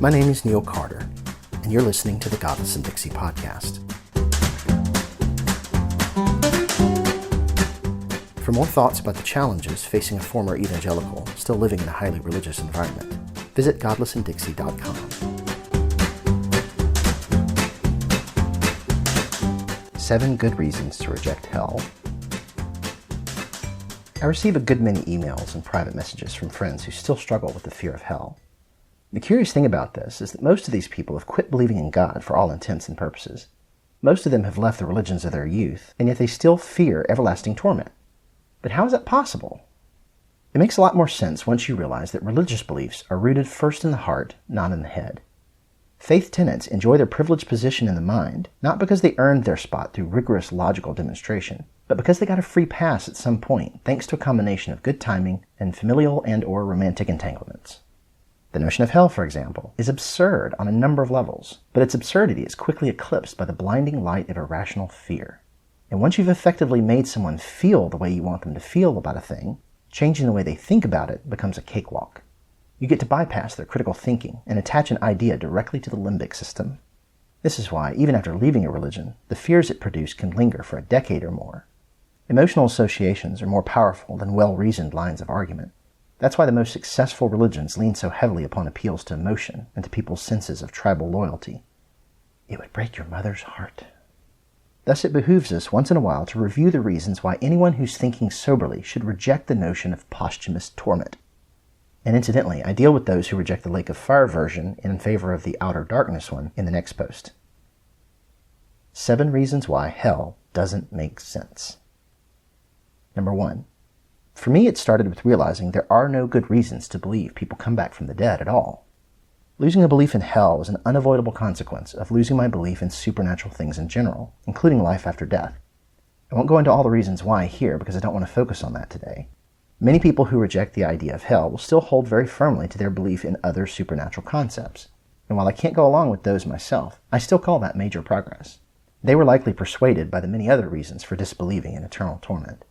My name is Neil Carter, and you're listening to the Godless and Dixie podcast. For more thoughts about the challenges facing a former evangelical still living in a highly religious environment, visit godlessanddixie.com. 7 Good Reasons to Reject Hell. I receive a good many emails and private messages from friends who still struggle with the fear of hell. The curious thing about this is that most of these people have quit believing in God for all intents and purposes. Most of them have left the religions of their youth, and yet they still fear everlasting torment. But how is that possible? It makes a lot more sense once you realize that religious beliefs are rooted first in the heart, not in the head. Faith tenets enjoy their privileged position in the mind, not because they earned their spot through rigorous logical demonstration, but because they got a free pass at some point thanks to a combination of good timing and familial and/or romantic entanglements. The notion of hell, for example, is absurd on a number of levels, but its absurdity is quickly eclipsed by the blinding light of irrational fear. And once you've effectively made someone feel the way you want them to feel about a thing, changing the way they think about it becomes a cakewalk. You get to bypass their critical thinking and attach an idea directly to the limbic system. This is why, even after leaving a religion, the fears it produced can linger for a decade or more. Emotional associations are more powerful than well-reasoned lines of argument. That's why the most successful religions lean so heavily upon appeals to emotion and to people's senses of tribal loyalty. It would break your mother's heart. Thus it behooves us once in a while to review the reasons why anyone who's thinking soberly should reject the notion of posthumous torment. And incidentally, I deal with those who reject the lake of fire version in favor of the outer darkness one in the next post. 7 reasons why hell doesn't make sense. Number 1. For me, it started with realizing there are no good reasons to believe people come back from the dead at all. Losing a belief in hell is an unavoidable consequence of losing my belief in supernatural things in general, including life after death. I won't go into all the reasons why here because I don't want to focus on that today. Many people who reject the idea of hell will still hold very firmly to their belief in other supernatural concepts. And while I can't go along with those myself, I still call that major progress. They were likely persuaded by the many other reasons for disbelieving in eternal torment.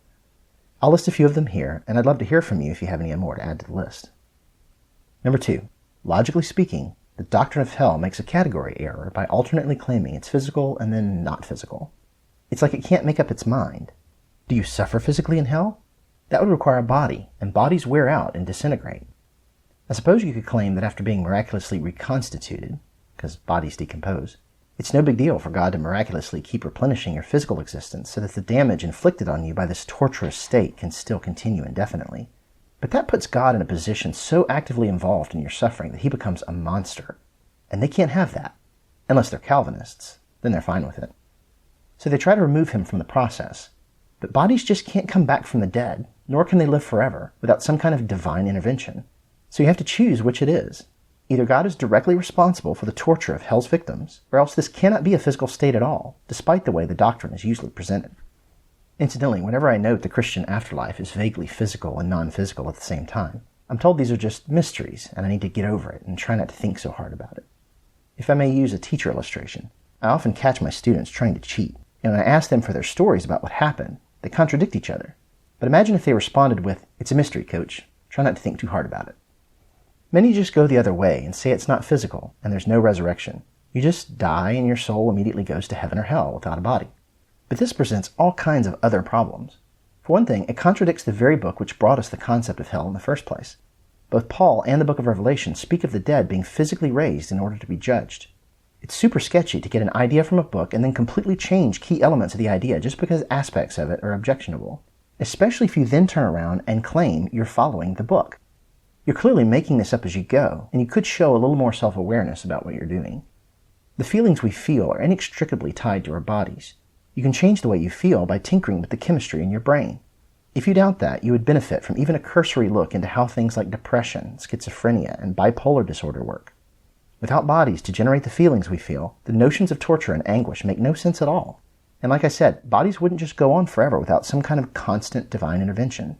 I'll list a few of them here, and I'd love to hear from you if you have any more to add to the list. Number 2. Logically speaking, the doctrine of hell makes a category error by alternately claiming it's physical and then not physical. It's like it can't make up its mind. Do you suffer physically in hell? That would require a body, and bodies wear out and disintegrate. I suppose you could claim that after being miraculously reconstituted, because bodies decompose, it's no big deal for God to miraculously keep replenishing your physical existence so that the damage inflicted on you by this torturous state can still continue indefinitely. But that puts God in a position so actively involved in your suffering that he becomes a monster. And they can't have that. Unless they're Calvinists. Then they're fine with it. So they try to remove him from the process. But bodies just can't come back from the dead, nor can they live forever, without some kind of divine intervention. So you have to choose which it is. Either God is directly responsible for the torture of hell's victims, or else this cannot be a physical state at all, despite the way the doctrine is usually presented. Incidentally, whenever I note the Christian afterlife is vaguely physical and non-physical at the same time, I'm told these are just mysteries, and I need to get over it and try not to think so hard about it. If I may use a teacher illustration, I often catch my students trying to cheat, and when I ask them for their stories about what happened, they contradict each other. But imagine if they responded with, "It's a mystery, coach. Try not to think too hard about it." Many just go the other way and say it's not physical and there's no resurrection. You just die and your soul immediately goes to heaven or hell without a body. But this presents all kinds of other problems. For one thing, it contradicts the very book which brought us the concept of hell in the first place. Both Paul and the book of Revelation speak of the dead being physically raised in order to be judged. It's super sketchy to get an idea from a book and then completely change key elements of the idea just because aspects of it are objectionable, especially if you then turn around and claim you're following the book. You're clearly making this up as you go, and you could show a little more self-awareness about what you're doing. The feelings we feel are inextricably tied to our bodies. You can change the way you feel by tinkering with the chemistry in your brain. If you doubt that, you would benefit from even a cursory look into how things like depression, schizophrenia, and bipolar disorder work. Without bodies to generate the feelings we feel, the notions of torture and anguish make no sense at all. And like I said, bodies wouldn't just go on forever without some kind of constant divine intervention.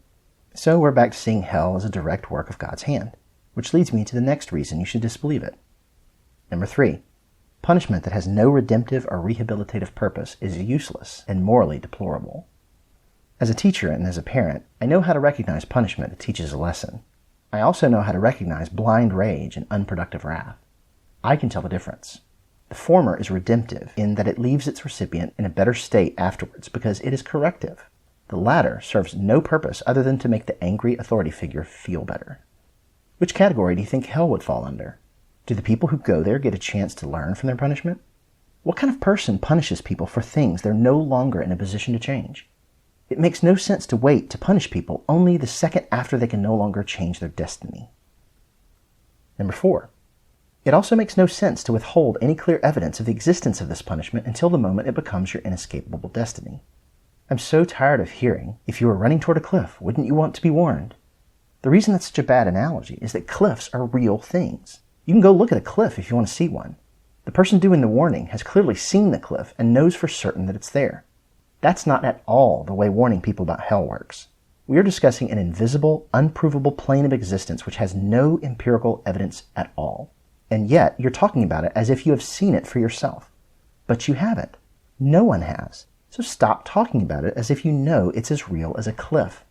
So we're back to seeing hell as a direct work of God's hand, which leads me to the next reason you should disbelieve it. Number 3. Punishment that has no redemptive or rehabilitative purpose is useless and morally deplorable. As a teacher and as a parent, I know how to recognize punishment that teaches a lesson. I also know how to recognize blind rage and unproductive wrath. I can tell the difference. The former is redemptive in that it leaves its recipient in a better state afterwards because it is corrective. The latter serves no purpose other than to make the angry authority figure feel better. Which category do you think hell would fall under? Do the people who go there get a chance to learn from their punishment? What kind of person punishes people for things they're no longer in a position to change? It makes no sense to wait to punish people only the second after they can no longer change their destiny. Number 4. It also makes no sense to withhold any clear evidence of the existence of this punishment until the moment it becomes your inescapable destiny. I'm so tired of hearing, if you were running toward a cliff, wouldn't you want to be warned? The reason that's such a bad analogy is that cliffs are real things. You can go look at a cliff if you want to see one. The person doing the warning has clearly seen the cliff and knows for certain that it's there. That's not at all the way warning people about hell works. We are discussing an invisible, unprovable plane of existence which has no empirical evidence at all. And yet, you're talking about it as if you have seen it for yourself. But you haven't. No one has. So stop talking about it as if you know it's as real as a cliff.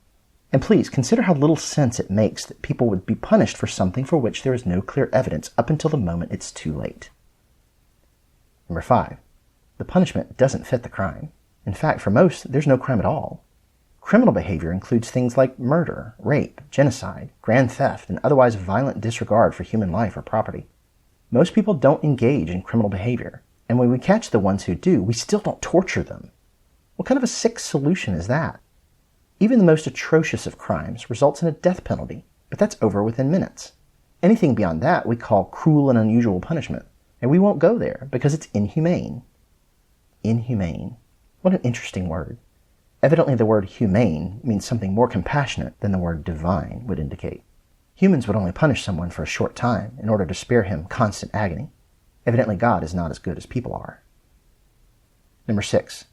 And please, consider how little sense it makes that people would be punished for something for which there is no clear evidence up until the moment it's too late. Number 5. The punishment doesn't fit the crime. In fact, for most, there's no crime at all. Criminal behavior includes things like murder, rape, genocide, grand theft, and otherwise violent disregard for human life or property. Most people don't engage in criminal behavior, and when we catch the ones who do, we still don't torture them. What kind of a sick solution is that? Even the most atrocious of crimes results in a death penalty, but that's over within minutes. Anything beyond that we call cruel and unusual punishment, and we won't go there because it's inhumane. Inhumane. What an interesting word. Evidently the word humane means something more compassionate than the word divine would indicate. Humans would only punish someone for a short time in order to spare him constant agony. Evidently God is not as good as people are. Number 6.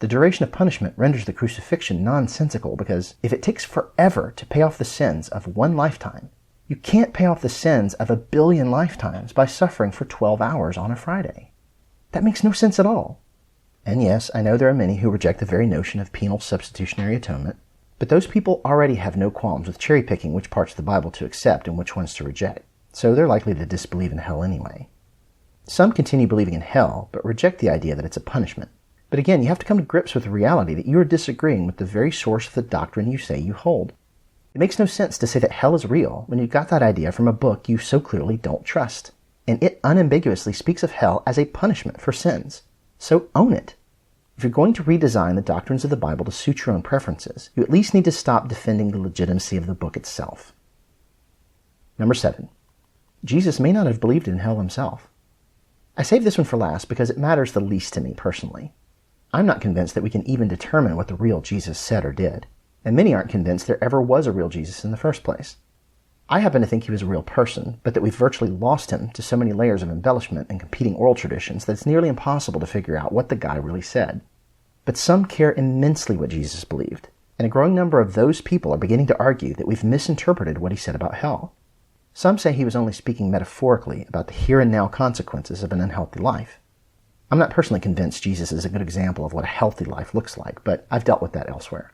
The duration of punishment renders the crucifixion nonsensical because if it takes forever to pay off the sins of one lifetime, you can't pay off the sins of 1 billion lifetimes by suffering for 12 hours on a Friday. That makes no sense at all. And yes, I know there are many who reject the very notion of penal substitutionary atonement, but those people already have no qualms with cherry-picking which parts of the Bible to accept and which ones to reject, so they're likely to disbelieve in hell anyway. Some continue believing in hell, but reject the idea that it's a punishment. But again, you have to come to grips with the reality that you are disagreeing with the very source of the doctrine you say you hold. It makes no sense to say that hell is real when you got that idea from a book you so clearly don't trust. And it unambiguously speaks of hell as a punishment for sins. So own it. If you're going to redesign the doctrines of the Bible to suit your own preferences, you at least need to stop defending the legitimacy of the book itself. Number 7. Jesus may not have believed in hell himself. I saved this one for last because it matters the least to me personally. I'm not convinced that we can even determine what the real Jesus said or did, and many aren't convinced there ever was a real Jesus in the first place. I happen to think he was a real person, but that we've virtually lost him to so many layers of embellishment and competing oral traditions that it's nearly impossible to figure out what the guy really said. But some care immensely what Jesus believed, and a growing number of those people are beginning to argue that we've misinterpreted what he said about hell. Some say he was only speaking metaphorically about the here and now consequences of an unhealthy life. I'm not personally convinced Jesus is a good example of what a healthy life looks like, but I've dealt with that elsewhere.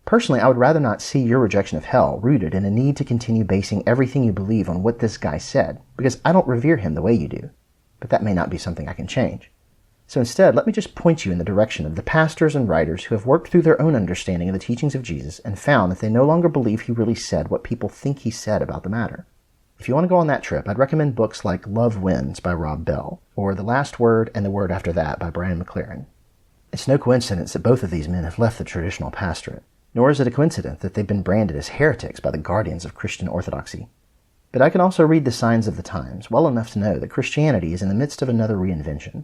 Personally, I would rather not see your rejection of hell rooted in a need to continue basing everything you believe on what this guy said, because I don't revere him the way you do. But that may not be something I can change. So instead, let me just point you in the direction of the pastors and writers who have worked through their own understanding of the teachings of Jesus and found that they no longer believe he really said what people think he said about the matter. If you want to go on that trip, I'd recommend books like Love Wins by Rob Bell, or The Last Word and the Word After That by Brian McLaren. It's no coincidence that both of these men have left the traditional pastorate, nor is it a coincidence that they've been branded as heretics by the guardians of Christian orthodoxy. But I can also read the signs of the times well enough to know that Christianity is in the midst of another reinvention.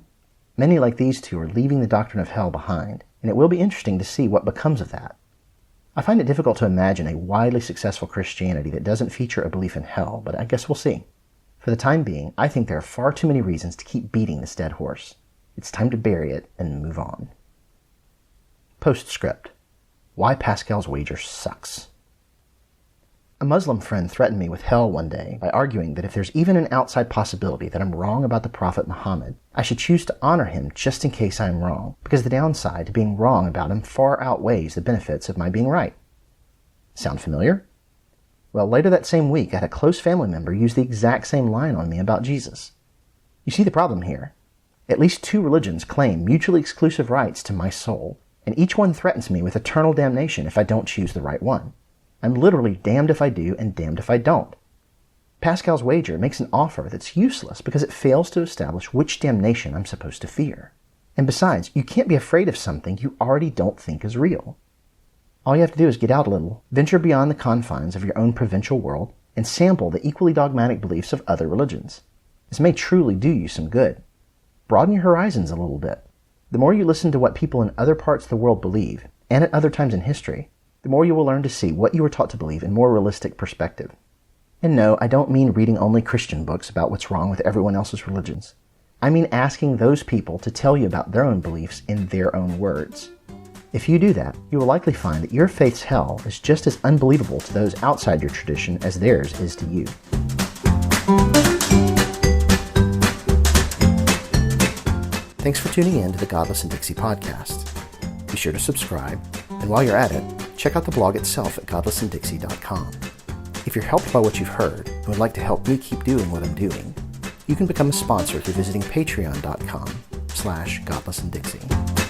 Many like these two are leaving the doctrine of hell behind, and it will be interesting to see what becomes of that. I find it difficult to imagine a widely successful Christianity that doesn't feature a belief in hell, but I guess we'll see. For the time being, I think there are far too many reasons to keep beating this dead horse. It's time to bury it and move on. Postscript. Why Pascal's wager sucks. A Muslim friend threatened me with hell one day by arguing that if there's even an outside possibility that I'm wrong about the Prophet Muhammad, I should choose to honor him just in case I'm wrong, because the downside to being wrong about him far outweighs the benefits of my being right. Sound familiar? Well, later that same week, I had a close family member use the exact same line on me about Jesus. You see the problem here? At least 2 religions claim mutually exclusive rights to my soul, and each one threatens me with eternal damnation if I don't choose the right one. I'm literally damned if I do and damned if I don't. Pascal's wager makes an offer that's useless because it fails to establish which damnation I'm supposed to fear. And besides, you can't be afraid of something you already don't think is real. All you have to do is get out a little, venture beyond the confines of your own provincial world, and sample the equally dogmatic beliefs of other religions. This may truly do you some good. Broaden your horizons a little bit. The more you listen to what people in other parts of the world believe, and at other times in history, the more you will learn to see what you were taught to believe in more realistic perspective. And no, I don't mean reading only Christian books about what's wrong with everyone else's religions. I mean asking those people to tell you about their own beliefs in their own words. If you do that, you will likely find that your faith's hell is just as unbelievable to those outside your tradition as theirs is to you. Thanks for tuning in to the Godless and Dixie podcast. Be sure to subscribe, and while you're at it, check out the blog itself at godlessanddixie.com. If you're helped by what you've heard and would like to help me keep doing what I'm doing, you can become a sponsor through visiting patreon.com/godlessanddixie.